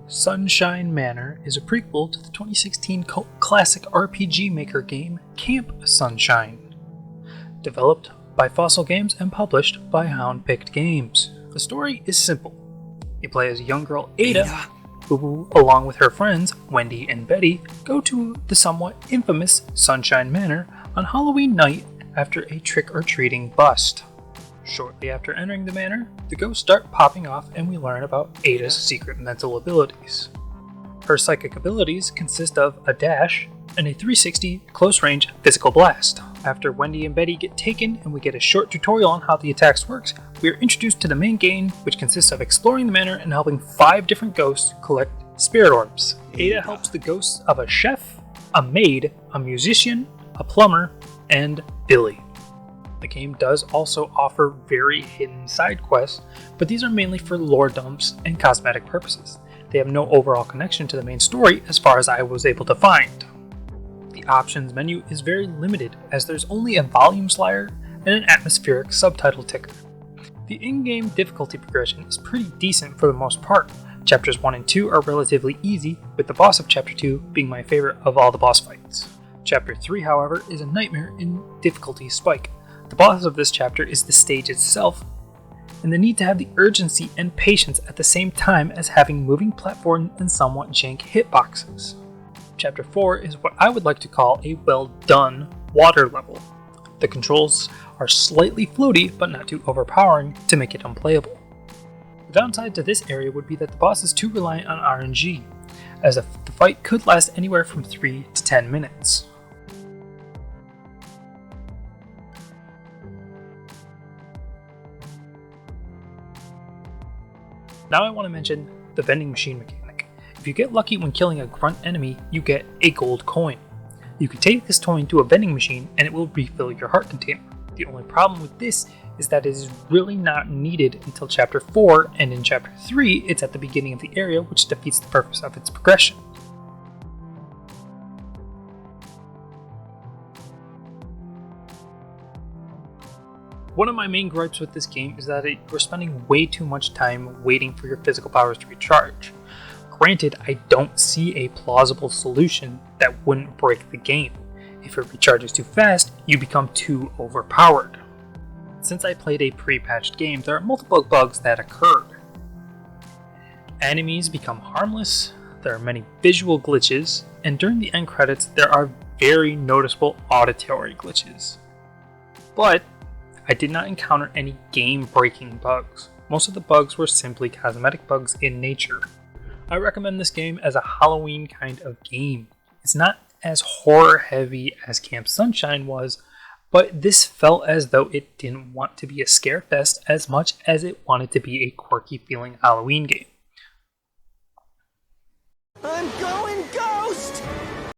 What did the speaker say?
Sunshine Manor is a prequel to the 2016 cult classic RPG maker game Camp Sunshine. Developed by Fossil Games and published by Houndpicked Games. The story is simple. You play as a young girl Ada, who, along with her friends Wendy and Betty, go to the somewhat infamous Sunshine Manor on Halloween night after a trick-or-treating bust. Shortly after entering the manor, the ghosts start popping off and we learn about Ada's secret mental abilities. Her psychic abilities consist of a dash and a 360 close-range physical blast. After Wendy and Betty get taken and we get a short tutorial on how the attacks works, we are introduced to the main game, which consists of exploring the manor and helping 5 different ghosts collect spirit orbs. Ada helps the ghosts of a chef, a maid, a musician, a plumber, and Billy. The game does also offer very hidden side quests, but these are mainly for lore dumps and cosmetic purposes. They have no overall connection to the main story as far as I was able to find. The options menu is very limited as there's only a volume slider and an atmospheric subtitle ticker. The in-game difficulty progression is pretty decent for the most part. Chapters 1 and 2 are relatively easy, with the boss of Chapter 2 being my favorite of all the boss fights. Chapter 3, however, is a nightmare in difficulty spike. The boss of this chapter is the stage itself, and the need to have the urgency and patience at the same time as having moving platforms and somewhat jank hitboxes. Chapter 4 is what I would like to call a well-done water level. The controls are slightly floaty, but not too overpowering to make it unplayable. The downside to this area would be that the boss is too reliant on RNG, as the fight could last anywhere from 3 to 10 minutes. Now I want to mention the vending machine mechanic. If you get lucky when killing a grunt enemy, you get a gold coin. You can take this coin to a vending machine and it will refill your heart container. The only problem with this is that it is really not needed until Chapter 4, and in Chapter 3 it's at the beginning of the area, which defeats the purpose of its progression. One of my main gripes with this game is that you're spending way too much time waiting for your physical powers to recharge. Granted, I don't see a plausible solution that wouldn't break the game. If it recharges too fast, you become too overpowered. Since I played a pre-patched game, there are multiple bugs that occurred. Enemies become harmless, there are many visual glitches, and during the end credits there are very noticeable auditory glitches. But I did not encounter any game-breaking bugs. Most of the bugs were simply cosmetic bugs in nature. I recommend this game as a Halloween kind of game. It's not as horror-heavy as Camp Sunshine was, but this felt as though it didn't want to be a scare fest as much as it wanted to be a quirky feeling Halloween game.